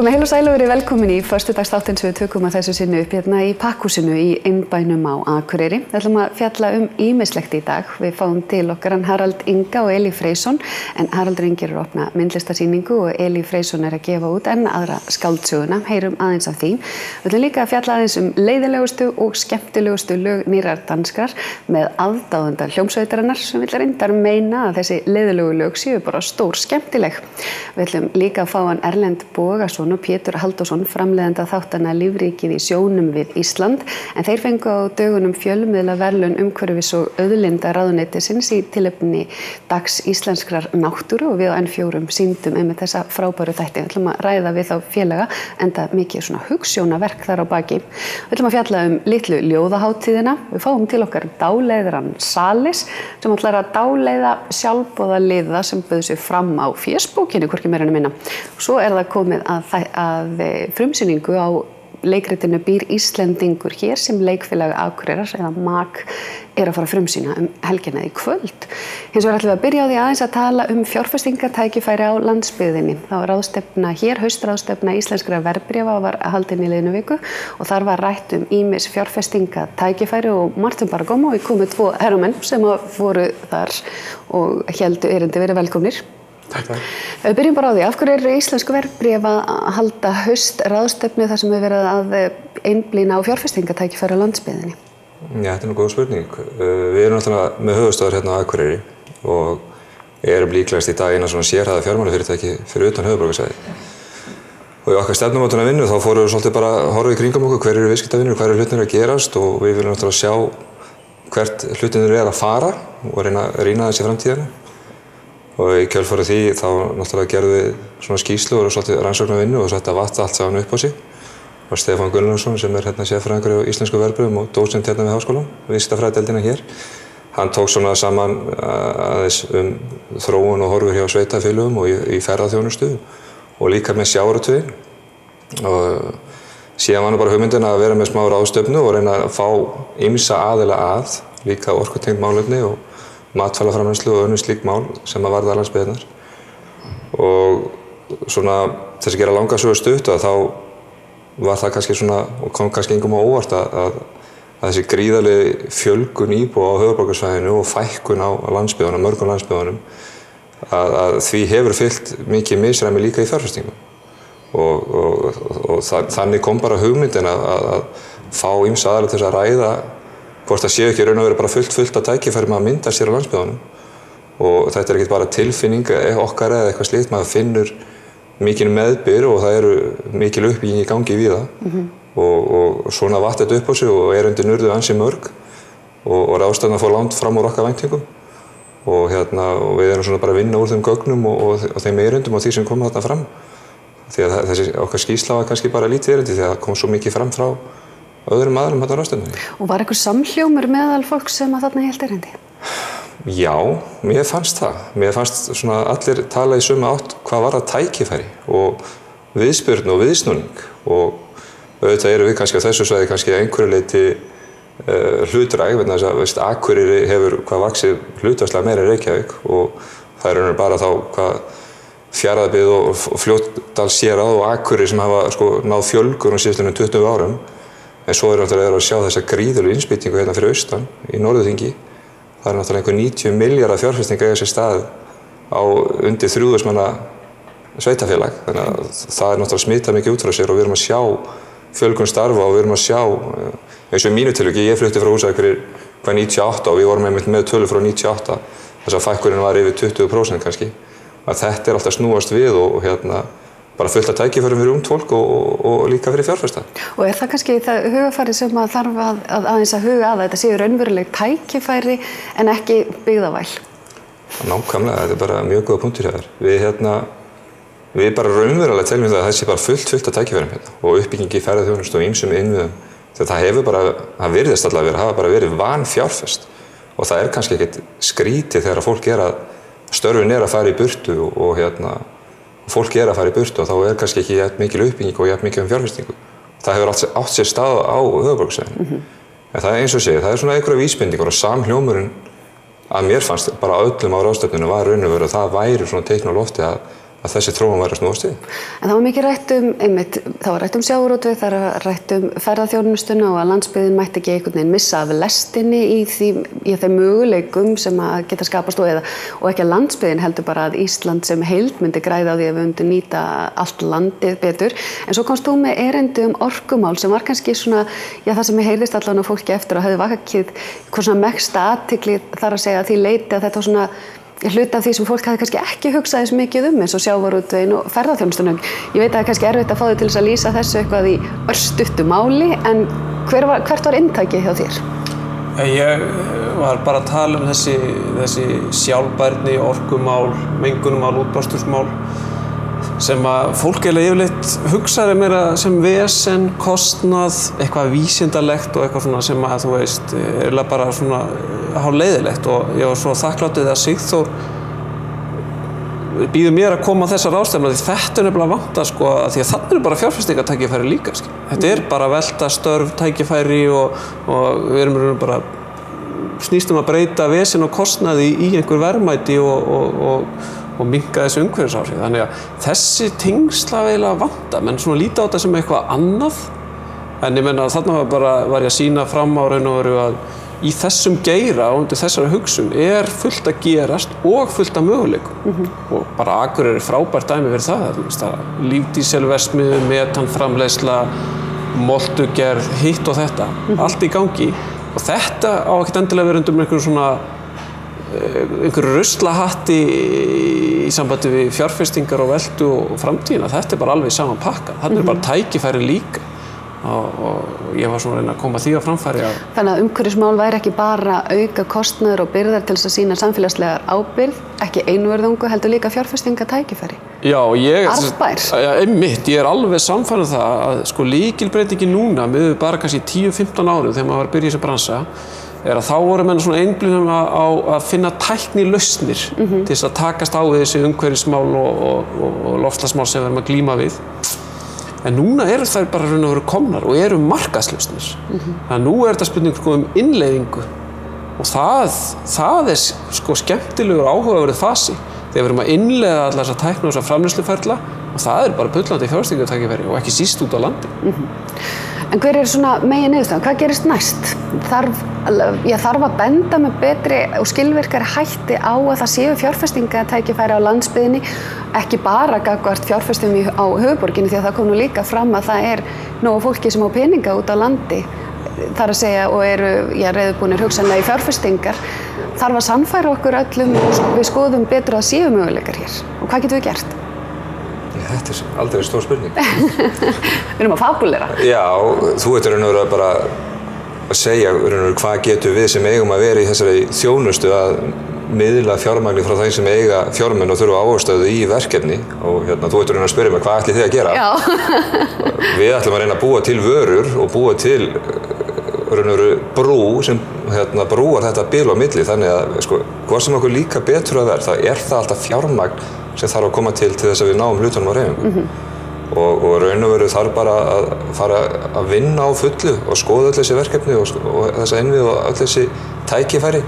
Komið heil og sæl og verið velkomin í föstudagsþáttinn sem við tökum að þessu sinni upp hérna í Pakkhúsinu í innbænum á Akureyri. Við ætlum að fjalla ýmislegt í dag. Við fáum til okkar hann Harald Inga og Elí Freysson, en Haraldur Ingi er að opna myndlistarsýningu og Elí Freysson er að gefa út enn aðra skáldsöguna. Heyrum aðeins af því. Við ætlum líka að fjalla aðeins leiðilegustu og skemmtilegustu lög nýrrar danskrar með aðdáðanda hljómsveitarinnar sem vill reyndar meina að þessi leiðilegu lög séu bara stór skemmtileg. Við ætlum líka að fá hann Erlend Bogason og Pétur Halldórsson, framleiðanda þáttanna Lífríkið í sjónum við Ísland, en þeir fengu á dögunum fjölmiðlaverðlaun umhverfis- og auðlindaráðuneytisins í tilefni Dags íslenskrar náttúru og við á N4 sýndum einmitt þessa frábæru þætti. Við ætlum að ræða við þá félaga, enda mikið svona hugsjónaverk þar á baki. Við ætlum að fjalla litlu ljóðahátíðina. Við fáum til okkar dáleiðarann Salis sem ætlar að dáleiða sjálfboðaliða sem bauð sig fram á fésbókinni, hvorki meira en minna. Svo er það komið að frumsýningu á leikritinu Býr Íslendingur hér sem leikfélag Akureyrar eða MAK er að fara að frumsýna helgina í kvöld. Hins vegar ætlum við að byrja á því aðeins að tala fjárfestingatækifæri á landsbyggðinni. Það var ráðstefna hér, haustráðstefna íslenskra verðbréfa var haldin í liðnu viku og þar var rætt ýmis fjárfestingatækifæri og margt bara góma og komið 2 herramenn sem voru þar og héldu erindi. Verið velkomnir. Takk. Við byrjum bara á því, af hverju eru íslensku verðbréf að halda haustráðstefnu þar sem við verið að einblína á fjárfestingatækifæri á landsbyggðinni? Já, þetta er góð spurning. Við erum náttúrulega með höfuðstöðvar hérna á Akureyri og erum líklegast í dag eina svona sérhæfða fjármálafyrirtæki fyrir utan höfuðborgarsvæðið. Og í okkar stefnumótunarvinnu þá fórum við svolítið bara að horfa í kringum okkur, hver eru viðskiptavinir, hver eru hlutirnir að gerast og við viljum náttúrulega sjá hvert hlutirnir er að fara og reyna að rýna þessi framtíðina. Og í kjölfarið því þá náttúrulega gerðum við svona skýrslu og svolítið rannsóknarvinnu og þetta vatt allt saman upp á sig. Og Stefán Gunnlaugsson sem er hérna sérfræðingur á íslensku verðbréfum og dósent hérna við háskólann, viðskiptafræðideildina hér. Hann tók svona saman aðeins þróun og horfur hjá sveitarfélögum og í ferðaþjónustu og líka með sjávarútveginn. Og síðan var bara hugmyndin að vera með smá ráðstefnu og reyna að fá ýmsa aðila að, líka orkutengd málefni og matvælaframleiðslu og önnur slík mál sem að varða landsbyggðirnar. Og svona þess að gera langa sögu stutt þá var það kannski svona, og kom kannski engum á óvart að þessi gríðarlegi fjölgun íbúa á höfuðborgarsvæðinu og fækkun á landsbyggðunum, mörgum landsbyggðunum, að því hefur fylgt mikið misræmi líka í fjárfestingum. Og þannig kom bara hugmyndin að fá ýmsa aðila til þess að ræða hvort það séu ekki raun og veru bara fullt að tækifæri að mynda sér á landsbyggðunum. Og þetta er ekki bara tilfinning okkar eða eitthvað slíkt, maður finnur mikinn meðbyr og það eru mikil uppbygging í gangi víða. Og svona vatt þetta upp á sig og undir nurðu ansi mörg og ráðstefnan fór langt fram úr okkar væntingum. Og við erum svona bara að vinna úr þeim gögnum og þeim erindum og því sem kom þarna fram. Því að þessi okkar skýrsla var kannski bara lítið erindi því að það kom svo mikið fram frá öðrum aðilum hérna á ráðstefnunni. Og var einhver samhljómur meðal fólks sem að þarna hélt erindi? Já, mér fannst það. Mér fannst svona allir tala í sömu átt hvað var það tækifæri og viðspyrnu og viðsnúning. Og auðvitað erum við kannski á þessu svæði kannski að einhverju leyti hlutdræg, vegna þess að Akureyri hefur hvað vaxið hlutfallslega meira en Reykjavík og það er bara þá hvað Fjarðabyggð og Fljótsdalshérað og Akureyri sem hafa náð fjölgun á síðastliðnum 20 árum. En svo er náttúrulega að sjá þessa gríðarlegu innspýtingu hérna fyrir austan í Norðurþingi. Það er náttúrulega einhver 90 milljarða fjárfesting eiga sér stað á undir 3000 manna sveitafélag. Þannig að það er náttúrulega smitað mikið út frá sér og við erum að sjá fjölgun starfa og við erum að sjá, eins og í mínu tilviki, ég flutti frá Húsavík hvað 98 og við vorum einmitt með tölu frá 98, þess að fækkunin var yfir 20% kannski. Að þetta er alltaf snúast við og bara fullt að tækifærum fyrir ungt fólk og líka fyrir fjárfesta. Og er það kannski það hugafæri sem að þarf að aðeins að huga að þetta séu raunveruleg tækifæri en ekki byggðavæl? Nákvæmlega, þetta er bara mjög góða punktur hér. Við bara raunverulega teljum það að það sé bara fullt að tækifærum hérna og uppbyggingi ferðaþjónustu og ýmsum innviðum. Þegar það hefur bara, það virðist allavega hafa bara verið vanfjárfest og það er kannski ekkert skrítið þegar fólk störfin að fara í burtu og fólk að fara í burtu og þá er kannski ekki jafn mikil uppbygging og jafn mikil fjárfestingu. Það hefur átt sér stað á höfuðborgarsvæðinu. En það er eins og segir, það er svona einhverja vísbendingar og samhljómurinn að mér fannst bara öllum á ráðstefnunni var raun og veru að það væri svona teikn á lofti að að þessi þróun væri að snúast við. En það var mikið rætt einmitt, það var rætt sjávarútveg, það var rætt ferðaþjónustuna og að landsbyggðin mætti ekki einhvern veginn missa af lestinni í þeim möguleikum sem að geta skapast og ekki að landsbyggðin heldur bara að Ísland sem heild myndi græða á því að við myndum nýta allt landið betur. En svo komst þú með erindi orkumál sem var kannski svona, það sem ég heyrðist allan á fólki eftir og hefði vakið hvað svona mesta athygli þar að segja að því leyti að þetta var svona hluti af því sem fólk hafði kannski ekki hugsað eins mikið eins og sjávarútveginn og ferðaþjónustuna. Ég veit að það er kannski erfitt að fá þig til þess að lýsa þessu eitthvað í örstuttu máli, en hvert var inntakið hjá þér? Ég var bara að tala þessi sjálfbærni, orkumál, mengunumál, útblástursmál sem að fólk yfirleitt hugsaði meira sem vesen, kostnað, eitthvað vísindalegt og eitthvað svona sem að þú veist, bara svona hálfleiðilegt og ég var svo þakkláttur að Sigþór býður mér að koma á þessa ráðstefnu því þetta nefnilega vanta sko að því að þannig bara fjárfestingartækifæri líka sko. Þetta bara velta störf, tækifæri og við erum bara snýst að breyta vesen og kostnaði í einhver verðmæti og minnka þessu umhverfisáhrif. Þannig að þessi tengsla eiginlega vanta, menn svona líta á þetta sem eitthvað annað. En ég menna að þarna var ég að sýna fram á raun og veru að í þessum geira og undir þessari hugsun fullt að gerast og fullt að möguleikum. Og bara Akureyri frábært dæmi fyrir það. Lífdísilverksmiðjur, metanframleiðsla, moltugerð, hitt og þetta. Allt í gangi. Og þetta á ekkert endilega verið undir einhverju ruslahatti í sambandi við fjárfestingar og veltu og framtíðina. Þetta bara alveg saman pakka. Þarna bara tækifæri líka. Og ég var svona að reyna að koma því á framfæri að... Þannig að umhverfismál væri ekki bara auka kostnaður og byrðar til þess að sýna samfélagslegar ábyrgð, ekki einvörðungu, heldur líka fjárfestingatækifæri. Já, Arðbær. Ég alveg samfærður það að sko lykilbreytingin núna með bara kannski 10-15 árum þegar maður var að byrja í þessu bransa að þá voru menn svona einblínum á að finna tæknilausnir til þess að takast á við þessi umhverfismál og loftslagsmál sem við erum að glíma við. En núna eru þær bara raun og veru komnar og eru markaðslausnir. Þannig að nú þetta spurning sko innleiðingu og það sko skemmtilegur og áhugaverður fasi þegar við erum að innleiða allar þessa tækni og þessa framleiðsluferla og það bara bullandi fjárfestingartækifæri og ekki síst út á landi. En hver svona megin niðurstaðan? Hvað gerist næst? Þarf að benda með betri og skilvirkari hætti á að það séu fjárfestingatækifæri á landsbyggðinni, ekki bara gagnvart fjárfestum á höfuðborginni því að það kom nú líka fram að það nógu fólki sem á peninga út á landi, þar að segja og eru reiðubúnir hugsanlega í fjárfestingar. Þarf að sannfæra okkur öllum og við skoðum betur að séu möguleikar hér. Og hvað getum við gert? Þetta aldrei stór spurning. Við erum að fabulera. Já, þú ert raun og veru bara að segja raun og veru hvað getum við sem eigum að vera í þessari þjónustu að miðla fjármagni frá þeim sem eiga fjármenn og þurfa áherslu í verkefni og þú ert raun að spyrja mig hvað ætlið þið að gera? Já. Við ætlum að reyna að búa til vörur og búa til raun og veru brú sem brúar þetta bil á milli þannig að sko, hvað sem okkur líka betur að vera, það alltaf fjármagn sem þarf að koma til þess að við náum hlutunum á hreyfingu. Og raun og veru þarf bara að fara að vinna á fullu og skoða öll þessi verkefni og þessa innviði og öll þessi tækifæri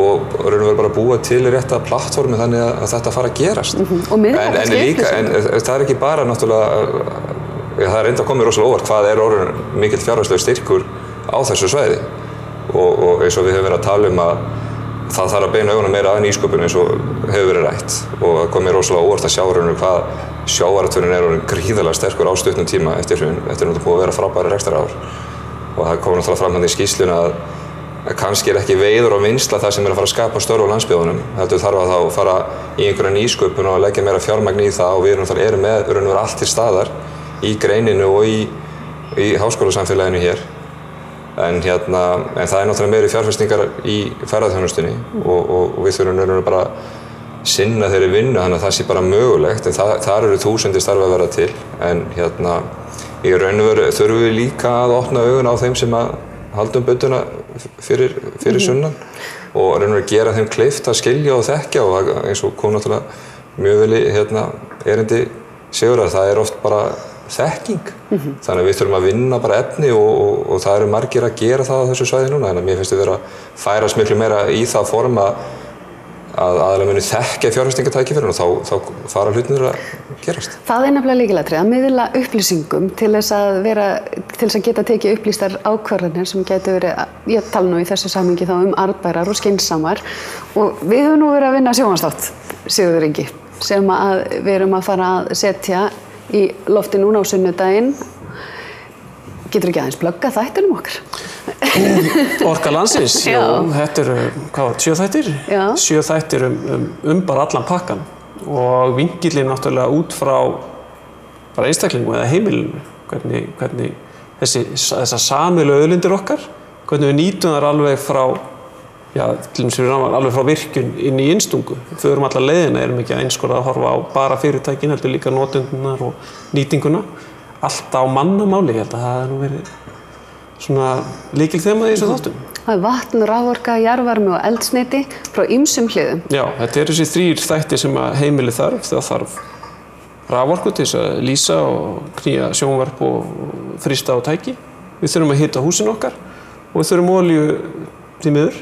og raun og veru bara búa til rétta plattformi þannig að þetta fara að gerast. En það ekki bara náttúrulega, það enda að koma mér rosalega óvart hvað orðinn mikill fjárhagslegur styrkur á þessu svæði og eins og við höfum verið að tala að það þarf að beina augunum meira að nýsköpun eins og hefur verið rætt og það kom mér rosalega óvart að sjá hvað sjávarútvegurinn orðinn gríðarlega sterkur á stuttum tíma eftir búið að vera frábæri rekstrarár og það kom náttúrulega fram í skýrslunni að kannski ekki veiður og vinnsla það sem að fara að skapa störf á landsbyggðunum heldur þarf að þá fara í einhverja nýsköpun og leggja meira fjármagn í það og við erum með raun og veru allt til staðar í greininu og í háskólasamfélaginu hér. En það náttúrulega meiri fjárfestingar í ferðaþjónustunni og við þurfum bara að sinna þeirri vinnu þannig að það sé bara mögulegt en þar eru þúsundir starfi að vera til en í raun og veru þurfum við líka að opna augun á þeim sem að halda budduna fyrir sunnan og raun og veru gera þeim kleift að skilja og þekkja og eins og kom náttúrulega mjög vel í erindi Sigurðar, það oft bara þekking. Þannig að við þurfum að vinna bara efni og það eru margir að gera það á þessu svæði núna. Þannig að mér finnst við vera að færast miklu meira í það form að að aðalega muni þekkja fjárfestingartækifærin og þá fara hlutirnir að gerast. Það nefnilega lykilatriði að miðla upplýsingum til þess að geta tekið upplýstar ákvarðanir sem getur verið, ég tala nú í þessu samhengi þá arðbærar og skynsamar og við höfum nú verið að vinna sjónvarpsþátt, Sigurður Ingi, sem við erum að fara að setja í lofti núna á sunnudaginn. Getur ekki aðeins plugga þættinum okkar? Orka landsins, já, þetta eru, 7 þættir? Já. 7 þættir bara allan pakkan og vingillinn náttúrulega út frá bara einstaklingum eða heimilinu, hvernig þessar sameiginlegu auðlindir okkar, hvernig við nýtum þær alveg frá, já, til dæmis alveg frá virkjun inn í innstungu. Við förum alla leiðina, erum ekki einskorða að horfa á bara fyrirtækin, heldur líka notendunar og nýtinguna. Allt á mannamáli, ég held að það hefði nú verið svona lykilþema í þessu þáttum. Það er vatn, raforka, jarðvarmi og eldsneyti frá ýmsum hliðum. Já, þetta eru þessi 3 þættir sem heimilið þarf. Það þarf raforku til þess að lýsa og knýja sjónvarp og frysta á tæki. Við þurfum að hita húsin okkar og við þurfum olíu því miður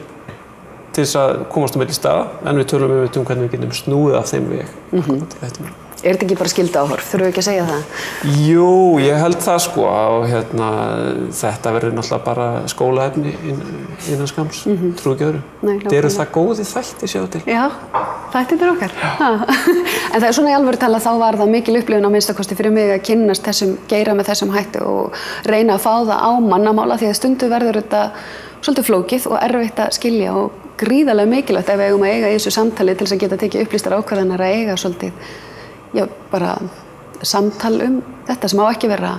til þess að komast á milli staða, en við tölum hvernig við getum snúið af þeim veg. Er þetta ekki bara skylduáhorf? Þurfum við ekki að segja það? Jú, ég held það sko og þetta verður náttúrulega bara skólaefni innan skams, trúi ekki öðru. Þetta eru það góði þættir sjáðu til. Já, þættirnir okkar. En það er svona í alvöru tala þá var það mikil upplifun á minnstakosti fyrir mig að kynnast þessum geira með þessum hætti og reyna að fá það á mannamála því að stundu verður þetta svolítið flókið og erfitt að skilja og gríðarlega mikilvægt ef við eigum að eiga í þessu samtali til þess að geta tekið upplýstar ákvarðanir að eiga svolítið bara samtal þetta sem á ekki vera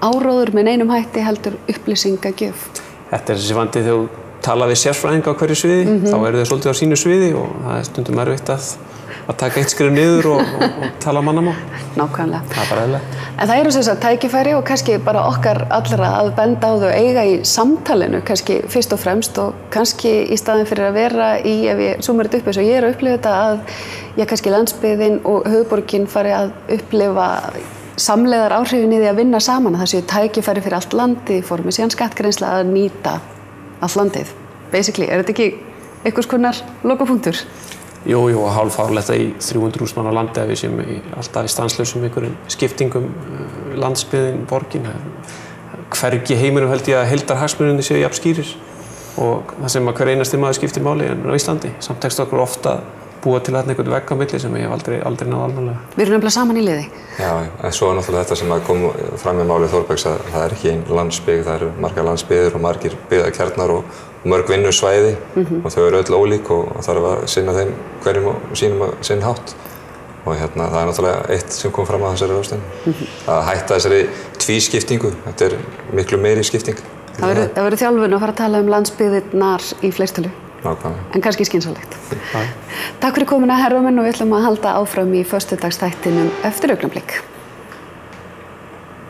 áróður með neinum hætti heldur upplýsingagjöf. Þetta er þessi vandi þegar þú tala við sérfræðinga á hverju sviði, þá eru þau svolítið á sínu sviði og það er stundum erfitt að taka eitt skref niður og tala mannamál. Nákvæmlega. Það er bara eðlilegt. En það eru þess að tækifæri og kannski bara okkar allra að benda á þau eiga í samtalinu kannski fyrst og fremst og kannski í staðin fyrir að vera í, ef ég zoomar þetta upp eins og ég er að upplifa þetta að kannski landsbyggðin og höfuðborgin fari að upplifa samlegðar áhrifin í því að vinna saman að það séu tækifæri fyrir allt landið í formi síðan skattgreiðsla að nýta allt landið. Basically, er þetta ekki einhvers konar lokapunktur? Jú, hálfárlegt að í 300.000 manna landi að við séum alltaf í stanslausum einhverjum skiptingum landsbyggðin, borgin. Hvergi heiminum held ég að heildarhagsmunirnir séu jafn skýrir og það sem að hver einasti maður skiptir máli en á Íslandi. Samt tekst okkur ofta búa til þarna einhvern vegg á milli sem ég hef aldrei náð almennilega. Við erum nefnilega saman í liði. Já, en svo er náttúrulega þetta sem að kom fram með málið Þórbergs að það er ekki ein landsbyggð, það eru margar landsbyggðir og margir byggðakjarnar og mörg vinnusvæði og þau eru öll ólík og þarf að sinna þeim hverjum og sínum að sinn hátt. Og það er náttúrulega eitt sem kom fram á þessari ráðstefnu. Að hætta þessari tvískiptingu, þetta er miklu meiri skipting. Það verður þjálfun að fara að tala landsbyggðirnar í fleirtölu. Nákvæmlega. En kannski skynsamlegt. Takk fyrir komuna herra minn og við ætlum að halda áfram í föstudagsþættinum eftir augnablik.